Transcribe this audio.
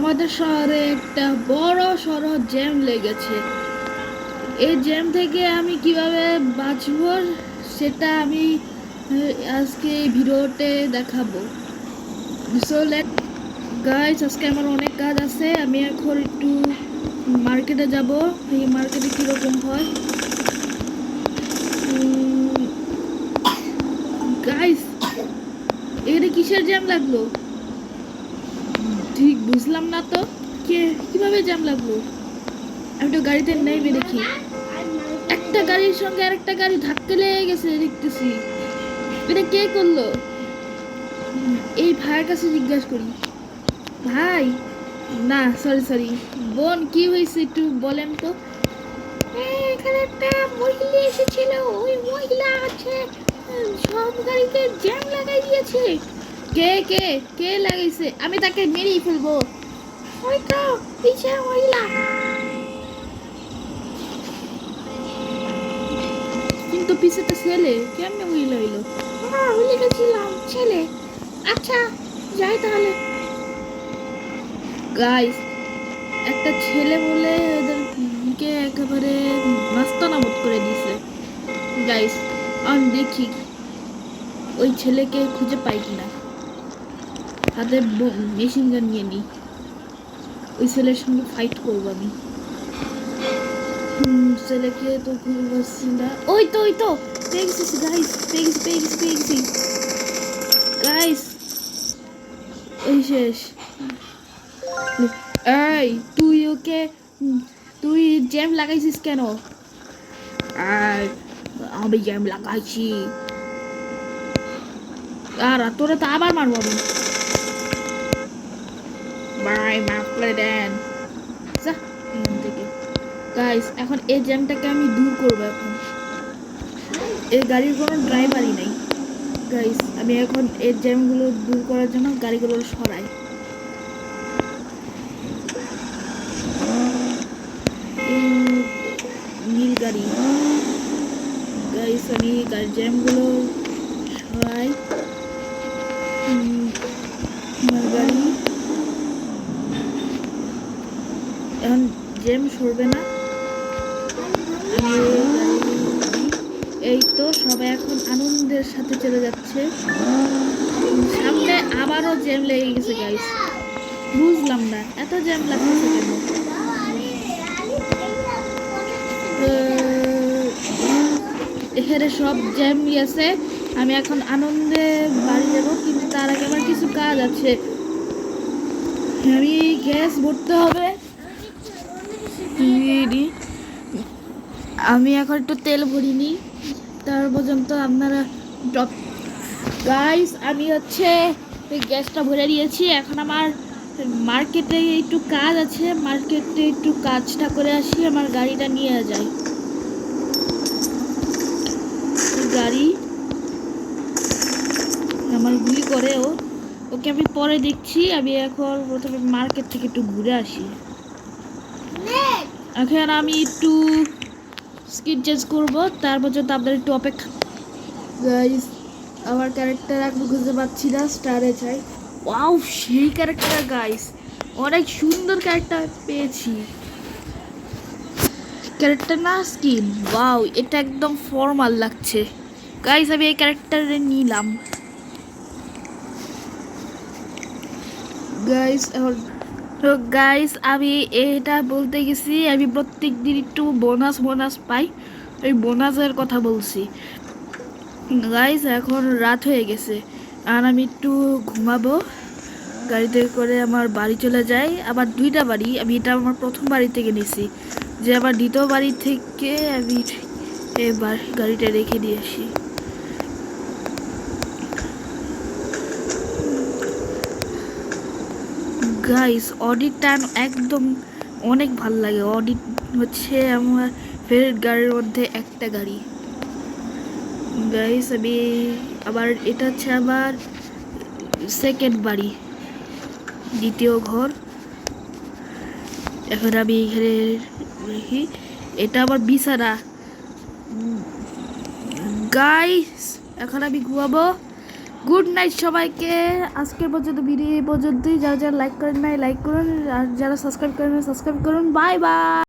আমাদের শহরে একটা বড় সড়ো জ্যাম লেগেছে। এই জ্যাম থেকে আমি কিভাবে বাঁচবো সেটা আমি আজকে এই ভিডিওতে দেখাবো। সো লেট গাইস, আজকে আমার অনেক কাজ আছে। আমি এখন একটু মার্কেটে যাব। এই মার্কেটে কীরকম হয় গাইস, এখানে কিসের জ্যাম লাগলো ঠিক বুঝলাম না তো। কিভাবে জ্যাম লাগলো? আমি তো গাড়িতে নেমে দেখি একটা গাড়ির সঙ্গে আরেকটা গাড়ি ধাক্কা লেগে গেছে দেখতেছি। এটা কে করলো? এই ভাইয়ের কাছে জিজ্ঞাসা করি। ভাই, না সরি সরি, বোন কি হয়েছে একটু বলেন তো। এখানে একটা মহিলা এসেছিল, ওই মহিলা আছে সব গাড়িতে জ্যাম লাগাই দিয়েছে। কে কে কে লাগাইছে? আমি তাকে মেরেই ফেলবো। ওই তো পিছে মহিলা। কিন্তু পিছে তো ছেলে, কেমনে মহিলা হইলো? ভুলে গেছিলাম, ছেলে। আচ্ছা যাই তাহলে। গাইস, একটা ছেলে বলে ওদেরকে একেবারে নাস্তানাবুদ করে দিয়েছে। গাইস, আমি দেখি ওই ছেলেকে খুঁজে পাই কিনা। হাতে মেশিন গান নিয়ে নিই, ওই ছেলের সঙ্গে ফাইট করবো আমি। ছেলেকে তো খুঁজে পাচ্ছি না। ওই তো ওই তো পেয়ে গেছি গাইস, পেয়ে গেছি গাইস। ওই শেষ। এই তুই জ্যাম লাগাইছিস কেন? আর আমি জ্যাম লাগাইছি। আর তোরা তো আবার মারবো আমি। বাই, মাফ করে দেন। যা এখান থেকে। গাইস, এখন এই জ্যামটাকে আমি দূর করবো। এখন এই গাড়ির কোনো ড্রাইভারই নেই। গাইস, আমি এখন এই জ্যামগুলো দূর করার জন্য গাড়িগুলো সরাই। নীল গাড়ি। গাইস, আমি গাড়ির জ্যামগুলো সরাই। গাড়ি এখন জ্যাম সরবে না। এই তো সবাই এখন আনন্দের সাথে চলে যাচ্ছে। সামনে আবারও জ্যাম লেগে গেছে গাইস। বুঝলাম না এত জ্যাম লাগতেছে কেন। এখানে সব জ্যাম গেছে। আমি এখন আনন্দে বাড়ি যাবো, কিন্তু তার আগে আমার কিছু কাজ আছে। আমি গ্যাস ভরতে হবে। আমি এখন একটু তেল ভরিনি, তার পর্যন্ত আপনারা। গাইস, আমি গ্যাসটা ভরে দিয়েছি। এখন আমার মার্কেটে একটু কাজ আছে, মার্কেটে একটু কাজটা করে আসি, আমার গাড়িটা নিয়ে যাই। গাড়ি আমার গুলি করে ওকে আমি পরে দেখছি। আমি এখন প্রথমে মার্কেট থেকে একটু ঘুরে আসি। এখন আমি একটু স্কিন চেঞ্জ করবো, তার পর্যন্ত আপনার একটু অপেক্ষা। গাইস, আমার ক্যারেক্টার এখন খুঁজে পাচ্ছি না, স্টারে চাই। ওয়াও, সেই ক্যারেক্টার গাইস, অনেক সুন্দর ক্যারেক্টার পেয়েছি। ক্যারেক্টার না স্কিন, ওয়াও, এটা একদম ফর্মাল লাগছে। গাইস, আমি এই ক্যারেক্টারে নিলাম। গাইস, তো গাইস, আমি এটা বলতে গেছি, আমি প্রত্যেক দিন একটু বোনাস পাই। এই বোনাসের কথা বলছি। গাইস, এখন রাত হয়ে গেছে আর আমি একটু ঘুমাবো। গাড়িতে করে আমার বাড়ি চলে যাই। আবার দুইটা বাড়ি, আমি এটা আমার প্রথম বাড়ি থেকে নিছি, যে আবার দ্বিতীয় বাড়ি থেকে আমি এবার গাড়িটা রেখে দিয়ে আসি। গাইস, অডিটটা একদম অনেক ভাল লাগে। অডিট হচ্ছে আমার ফেভারিট গাড়ির মধ্যে একটা গাড়ি। গাইস, আমি আবার এটা হচ্ছে আমার সেকেন্ড বাড়ি, দ্বিতীয় ঘর। এখন আমি এখানে রেখি, এটা আবার বিছানা। গাইস, এখন আমি ঘুমাবো। গুড নাইট সবাইকে। আজকের পর্যন্ত ভিডিও এই পর্যন্তই। যারা যারা লাইক করেন নাই লাইক করুন, আর যারা সাবস্ক্রাইব করেন সাবস্ক্রাইব করুন। Bye bye.